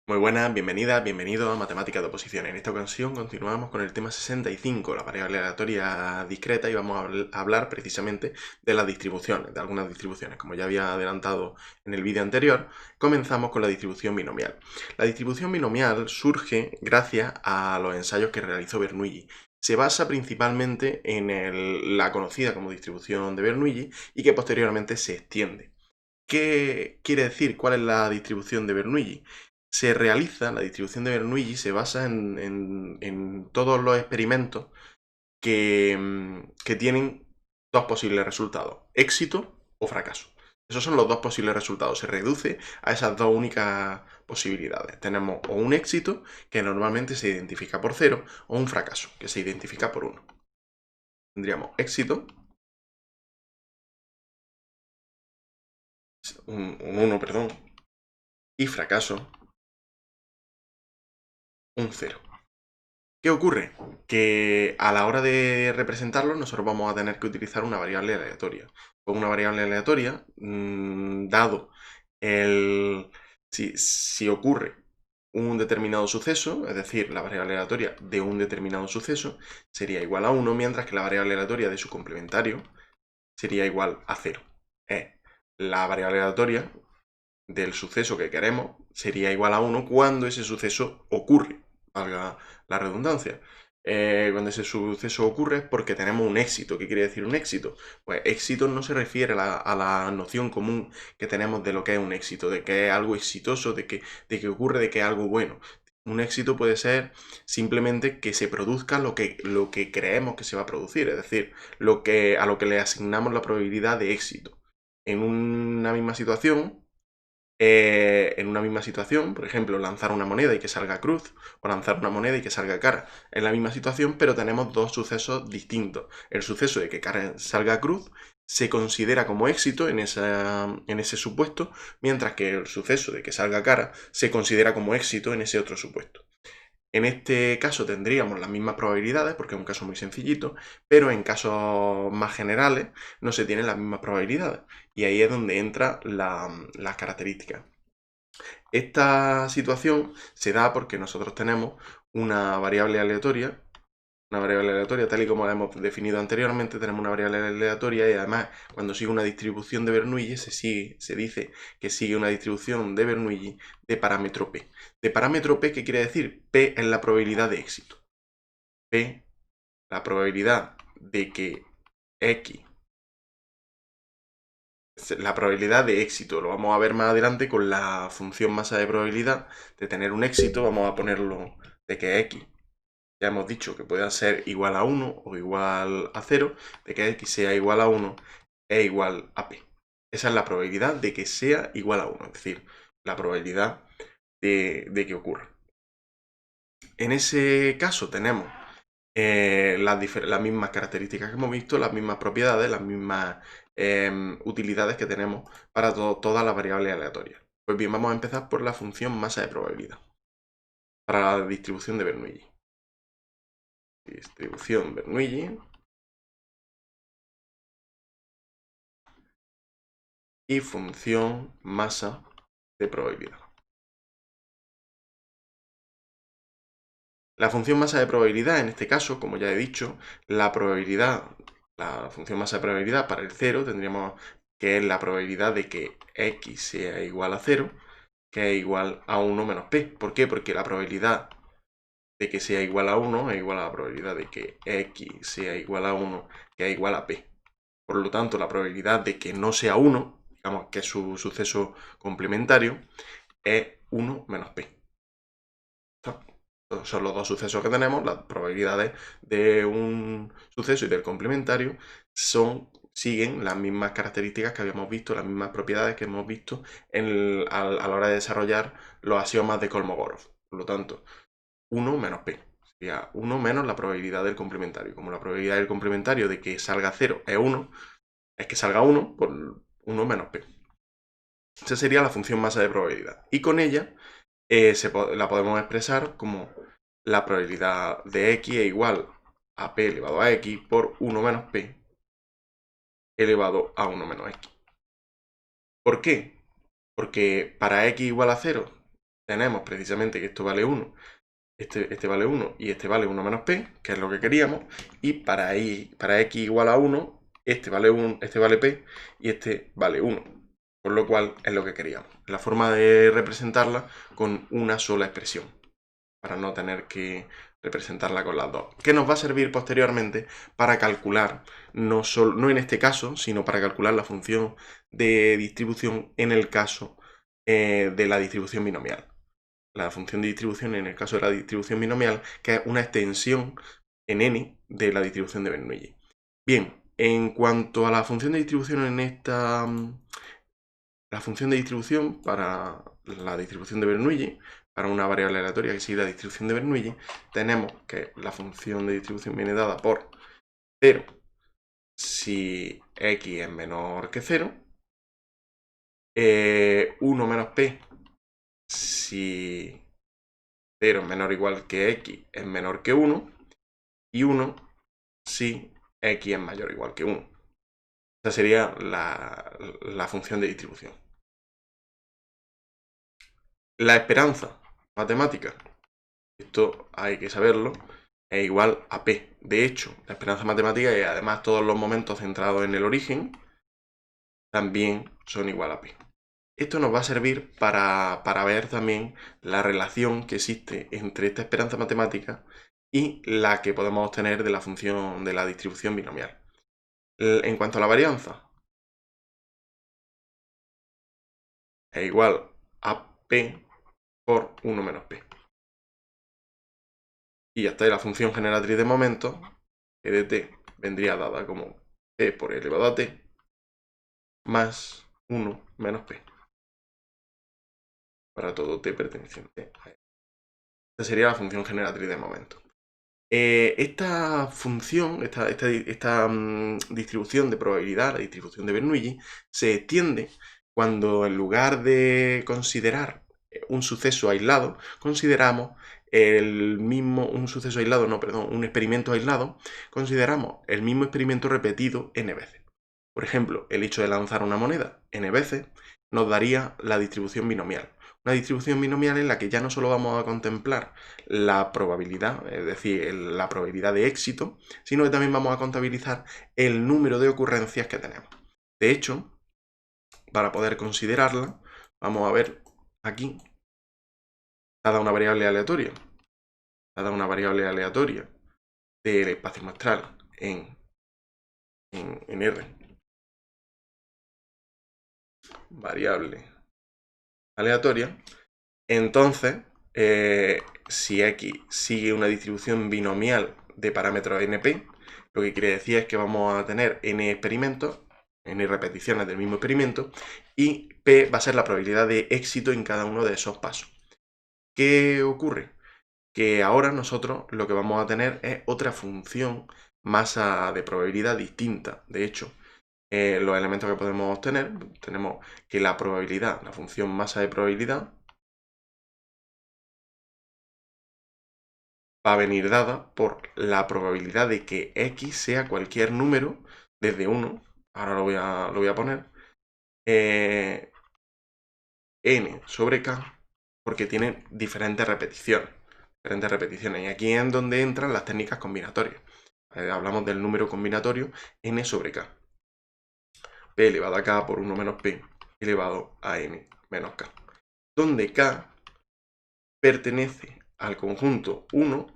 Muy buenas, bienvenidas, bienvenidos a Matemáticas de Oposición. En esta ocasión continuamos con el tema 65, la variable aleatoria discreta, y vamos a hablar precisamente de las distribuciones, de algunas distribuciones. Como ya había adelantado en el vídeo anterior, comenzamos con la distribución binomial. La distribución binomial surge gracias a los ensayos que realizó Bernoulli. Se basa principalmente en la conocida como distribución de Bernoulli y que posteriormente se extiende. ¿Qué quiere decir? ¿Cuál es la distribución de Bernoulli? La distribución de Bernoulli se basa en todos los experimentos que tienen dos posibles resultados, éxito o fracaso. Esos son los dos posibles resultados, se reduce a esas dos únicas posibilidades. Tenemos o un éxito, que normalmente se identifica por 0, o un fracaso, que se identifica por 1. Tendríamos éxito, un 1, perdón, y fracaso, un 0. ¿Qué ocurre? Que a la hora de representarlo nosotros vamos a tener que utilizar una variable aleatoria. Con una variable aleatoria, dado el... Si ocurre un determinado suceso, es decir, la variable aleatoria de un determinado suceso sería igual a 1, mientras que la variable aleatoria de su complementario sería igual a 0. La variable aleatoria del suceso que queremos sería igual a 1 cuando ese suceso ocurre, valga la redundancia. Cuando ese suceso ocurre es porque tenemos un éxito. ¿Qué quiere decir un éxito? Pues éxito no se refiere a la noción común que tenemos de lo que es un éxito, de que es algo exitoso, de que ocurre, de que es algo bueno. Un éxito puede ser simplemente que se produzca lo que creemos que se va a producir, es decir, a lo que le asignamos la probabilidad de éxito. En una misma situación, por ejemplo, lanzar una moneda y que salga cruz, o lanzar una moneda y que salga cara. En la misma situación, pero tenemos dos sucesos distintos. El suceso de que cara salga cruz se considera como éxito en ese supuesto, mientras que el suceso de que salga cara se considera como éxito en ese otro supuesto. En este caso tendríamos las mismas probabilidades, porque es un caso muy sencillito, pero en casos más generales no se tienen las mismas probabilidades. Y ahí es donde entran las características. Esta situación se da porque nosotros tenemos una variable aleatoria tal y como la hemos definido anteriormente, tenemos una variable aleatoria y además cuando sigue una distribución de Bernoulli se dice que sigue una distribución de Bernoulli de parámetro P. De parámetro P, ¿qué quiere decir? P es la probabilidad de éxito. P, la probabilidad de que X, la probabilidad de éxito, lo vamos a ver más adelante con la función masa de probabilidad de tener un éxito, vamos a ponerlo de que X, ya hemos dicho que pueda ser igual a 1 o igual a 0, de que X sea igual a 1 e igual a P. Esa es la probabilidad de que sea igual a 1, es decir, la probabilidad de que ocurra. En ese caso tenemos las mismas características que hemos visto, las mismas propiedades, las mismas utilidades que tenemos para todas las variables aleatorias. Pues bien, vamos a empezar por la función masa de probabilidad para la distribución de Bernoulli. Distribución Bernoulli y función masa de probabilidad. La función masa de probabilidad, en este caso, como ya he dicho, la función masa de probabilidad para el 0 tendríamos que es la probabilidad de que x sea igual a 0, que es igual a 1 menos p. ¿Por qué? Porque la probabilidad de que sea igual a 1 es igual a la probabilidad de que x sea igual a 1, que es igual a p. Por lo tanto, la probabilidad de que no sea 1, digamos que es su suceso complementario, es 1 menos p. Son los dos sucesos que tenemos, las probabilidades de un suceso y del complementario siguen las mismas características que habíamos visto, las mismas propiedades que hemos visto a la hora de desarrollar los axiomas de Kolmogorov. Por lo tanto, 1 menos p. Sería 1 menos la probabilidad del complementario. Como la probabilidad del complementario de que salga 0 es 1, es que salga 1 por 1 menos p. Esa sería la función masa de probabilidad. Y con ella la podemos expresar como la probabilidad de x es igual a p elevado a x por 1 menos p elevado a 1 menos x. ¿Por qué? Porque para x igual a 0 tenemos precisamente que esto vale 1, este vale 1 y este vale 1 menos p, que es lo que queríamos, y para x igual a 1, este vale 1, este vale p y este vale 1, por lo cual es lo que queríamos. La forma de representarla con una sola expresión, para no tener que representarla con las dos, que nos va a servir posteriormente para calcular, no en este caso, sino para calcular la función de distribución en el caso de la distribución binomial. La función de distribución en el caso de la distribución binomial, que es una extensión en n de la distribución de Bernoulli. Bien, en cuanto a la función de distribución en esta... La función de distribución para la distribución de Bernoulli, para una variable aleatoria que sigue la distribución de Bernoulli, tenemos que la función de distribución viene dada por 0 si x es menor que 0, 1 menos p si 0 es menor o igual que x es menor que 1, y 1 si x es mayor o igual que 1. Esa sería la función de distribución. La esperanza matemática, esto hay que saberlo, es igual a p. De hecho, la esperanza matemática y además todos los momentos centrados en el origen también son igual a p. Esto nos va a servir para ver también la relación que existe entre esta esperanza matemática y la que podemos obtener de la función de la distribución binomial. En cuanto a la varianza, es igual a p por 1 menos p. Y ya está, y la función generatriz de momentos, e de t, vendría dada como p por elevado a t más 1 menos p. Para todo t perteneciente a e. Esta sería la función generatriz de momentos. Esta función, esta distribución de probabilidad, la distribución de Bernoulli, se extiende cuando en lugar de considerar un suceso aislado, consideramos un experimento aislado, consideramos el mismo experimento repetido n veces. Por ejemplo, el hecho de lanzar una moneda n veces nos daría la distribución binomial. Una distribución binomial en la que ya no solo vamos a contemplar la probabilidad, es decir, la probabilidad de éxito, sino que también vamos a contabilizar el número de ocurrencias que tenemos. De hecho, para poder considerarla, vamos a ver aquí, dada una variable aleatoria, del espacio muestral en R, variable aleatoria, entonces, si x sigue una distribución binomial de parámetros np, lo que quiere decir es que vamos a tener n experimentos, n repeticiones del mismo experimento, y p va a ser la probabilidad de éxito en cada uno de esos pasos. ¿Qué ocurre? Que ahora nosotros lo que vamos a tener es otra función masa de probabilidad distinta. De hecho, los elementos que podemos obtener, tenemos que la probabilidad, la función masa de probabilidad, va a venir dada por la probabilidad de que x sea cualquier número desde 1, ahora lo voy a poner, n sobre k, porque tiene diferentes repeticiones. Y aquí es donde entran las técnicas combinatorias. Hablamos del número combinatorio n sobre k. P elevado a k por 1 menos p elevado a n menos k. Donde k pertenece al conjunto 1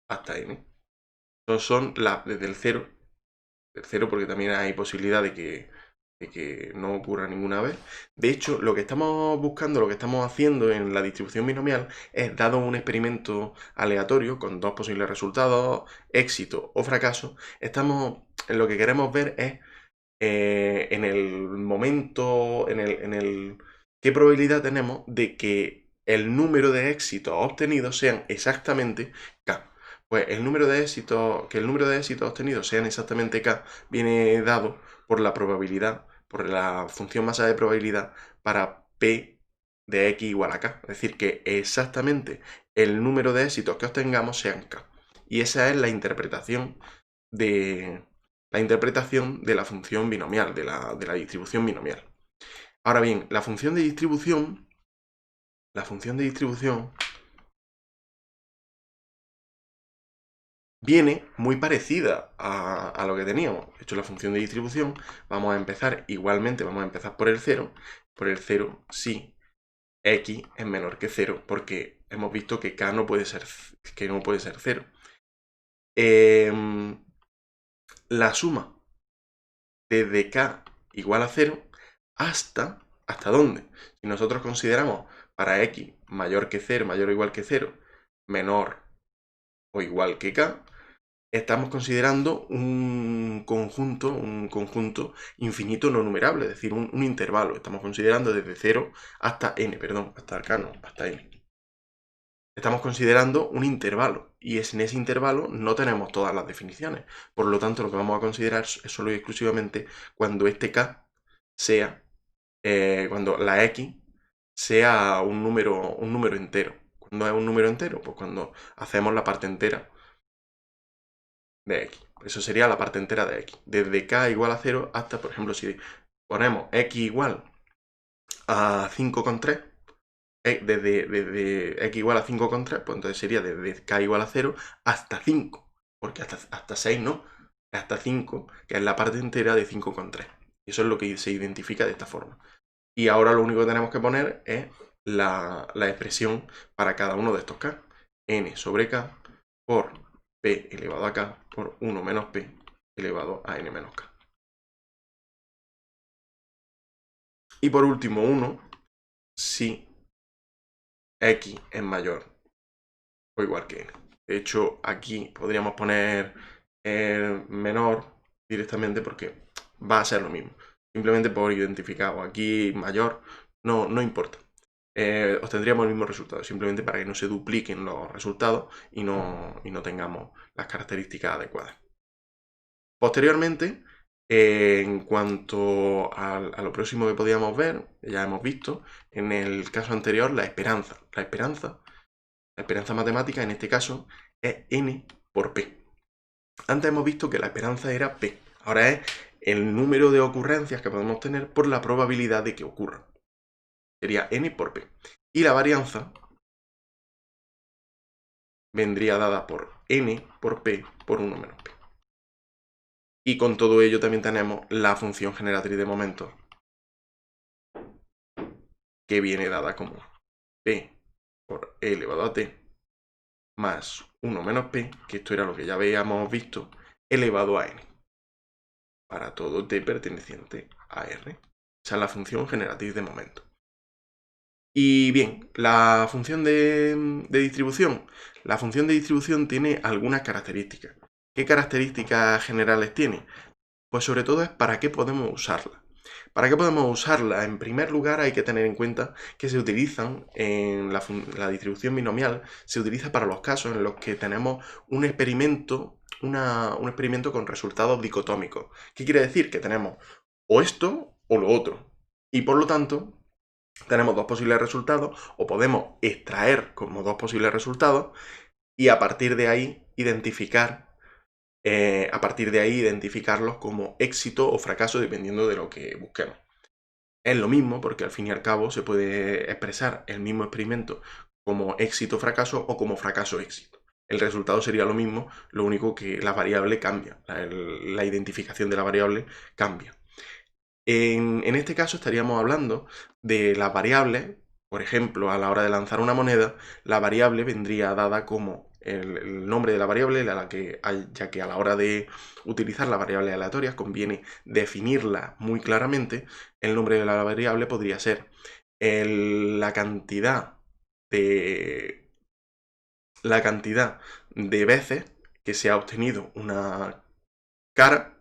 hasta n. Estos son desde el 0, porque también hay posibilidad de que no ocurra ninguna vez. De hecho, lo que estamos buscando, lo que estamos haciendo en la distribución binomial es, dado un experimento aleatorio con dos posibles resultados, éxito o fracaso, lo que queremos ver es en el momento, qué probabilidad tenemos de que el número de éxitos obtenidos sean exactamente k. Pues que el número de éxitos obtenidos sean exactamente k viene dado por la probabilidad, por la función masa de probabilidad para p de x igual a k. Es decir, que exactamente el número de éxitos que obtengamos sean k. Y esa es la interpretación de la función binomial, de la distribución binomial. Ahora bien, la función de distribución la función de distribución viene muy parecida a lo que teníamos. De hecho, la función de distribución vamos a empezar igualmente, vamos a empezar por el 0. Por el 0 si x es menor que 0, porque hemos visto que k no puede ser 0. La suma desde k igual a 0 ¿hasta dónde? Si nosotros consideramos para x mayor que 0, mayor o igual que 0, menor o igual que k, estamos considerando un conjunto infinito no numerable, es decir, un intervalo. Estamos considerando desde 0 hasta n, perdón, hasta k no, hasta n. Estamos considerando un intervalo, y en ese intervalo no tenemos todas las definiciones. Por lo tanto, lo que vamos a considerar es solo y exclusivamente cuando este k sea, cuando la x sea un número entero. ¿Cuándo es un número entero? Pues cuando hacemos la parte entera de x. Eso sería la parte entera de x. Desde k igual a 0 hasta, por ejemplo, si ponemos x igual a 5,3, desde x igual a 5,3, pues entonces sería desde k igual a 0 hasta 5. Porque hasta 6 no, hasta 5, que es la parte entera de 5,3. Y eso es lo que se identifica de esta forma. Y ahora lo único que tenemos que poner es la expresión para cada uno de estos k. N sobre k por p elevado a k por 1 menos p elevado a n menos k. Y por último 1 si x es mayor o igual que n. De hecho, aquí podríamos poner menor directamente porque va a ser lo mismo. Simplemente por identificado. Aquí mayor no importa. Obtendríamos el mismo resultado, simplemente para que no se dupliquen los resultados y no tengamos las características adecuadas. Posteriormente, en cuanto a lo próximo que podíamos ver, ya hemos visto en el caso anterior la esperanza. La esperanza matemática en este caso es n por p. Antes hemos visto que la esperanza era p. Ahora es el número de ocurrencias que podemos tener por la probabilidad de que ocurra. Sería n por p. Y la varianza vendría dada por n por p por 1 menos p. Y con todo ello también tenemos la función generatriz de momentos, que viene dada como p por e elevado a t más 1 menos p, que esto era lo que ya habíamos visto, elevado a n, para todo t perteneciente a r. Esa es la función generatriz de momentos. Y bien, la función de distribución. La función de distribución tiene algunas características. ¿Qué características generales tiene? Pues sobre todo es para qué podemos usarla. ¿Para qué podemos usarla? En primer lugar hay que tener en cuenta que se utilizan en la distribución binomial, se utiliza para los casos en los que tenemos un experimento, un experimento con resultados dicotómicos. ¿Qué quiere decir? Que tenemos o esto o lo otro. Y por lo tanto, tenemos dos posibles resultados o podemos extraer como dos posibles resultados y a partir de ahí identificarlos como éxito o fracaso dependiendo de lo que busquemos. Es lo mismo porque al fin y al cabo se puede expresar el mismo experimento como éxito o fracaso o como fracaso o éxito. El resultado sería lo mismo, lo único que la variable cambia, la identificación de la variable cambia. En este caso estaríamos hablando de las variables, por ejemplo, a la hora de lanzar una moneda, la variable vendría dada como el nombre de la variable, ya que a la hora de utilizar las variables aleatorias conviene definirla muy claramente. El nombre de la variable podría ser la cantidad de veces que se ha obtenido una cara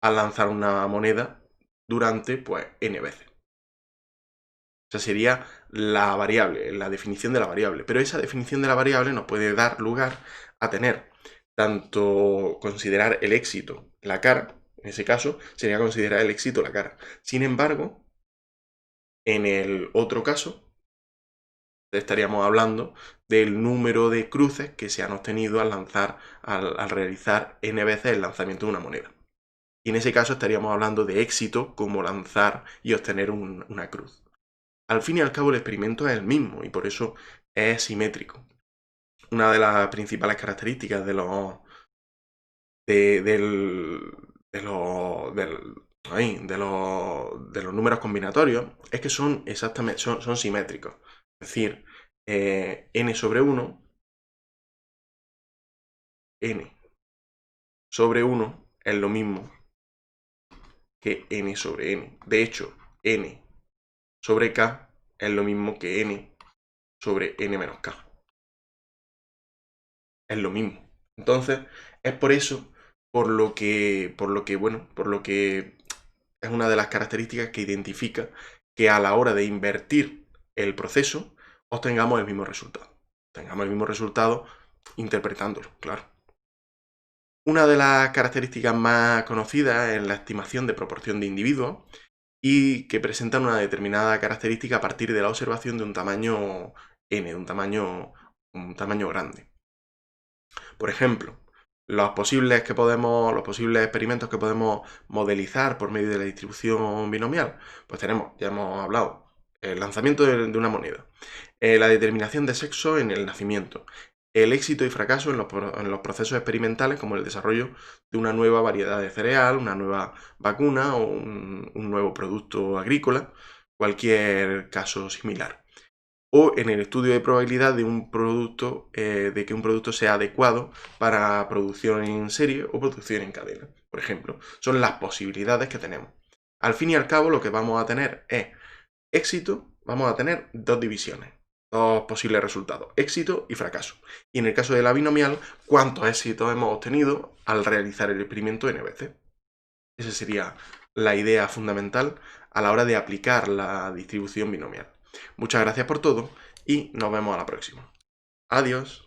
al lanzar una moneda durante, pues, n veces. Esa sería la variable, la definición de la variable. Pero esa definición de la variable nos puede dar lugar a tener tanto considerar el éxito la cara, en ese caso sería considerar el éxito la cara. Sin embargo, en el otro caso, estaríamos hablando del número de cruces que se han obtenido al realizar n veces el lanzamiento de una moneda. Y en ese caso estaríamos hablando de éxito como lanzar y obtener una cruz. Al fin y al cabo el experimento es el mismo y por eso es simétrico. Una de las principales características de los de los números combinatorios es que son exactamente son simétricos. Es decir, n sobre 1, n sobre 1 es lo mismo que n sobre n. De hecho, n sobre k es lo mismo que n sobre n menos k. Es lo mismo. Entonces, es por eso por lo que es una de las características que identifica que a la hora de invertir el proceso obtengamos el mismo resultado. Tengamos el mismo resultado interpretándolo, claro. Una de las características más conocidas es la estimación de proporción de individuos y que presentan una determinada característica a partir de la observación de un tamaño n, de un tamaño grande. Por ejemplo, los posibles experimentos que podemos modelizar por medio de la distribución binomial, pues tenemos, ya hemos hablado, el lanzamiento de una moneda, la determinación de sexo en el nacimiento, el éxito y fracaso en los procesos experimentales como el desarrollo de una nueva variedad de cereal, una nueva vacuna o un nuevo producto agrícola, cualquier caso similar. O en el estudio de probabilidad de un producto, de que un producto sea adecuado para producción en serie o producción en cadena, por ejemplo. Son las posibilidades que tenemos. Al fin y al cabo, lo que vamos a tener es éxito, vamos a tener dos divisiones, dos posibles resultados, éxito y fracaso. Y en el caso de la binomial, cuántos éxitos hemos obtenido al realizar el experimento n veces. Esa sería la idea fundamental a la hora de aplicar la distribución binomial. Muchas gracias por todo y nos vemos a la próxima. Adiós.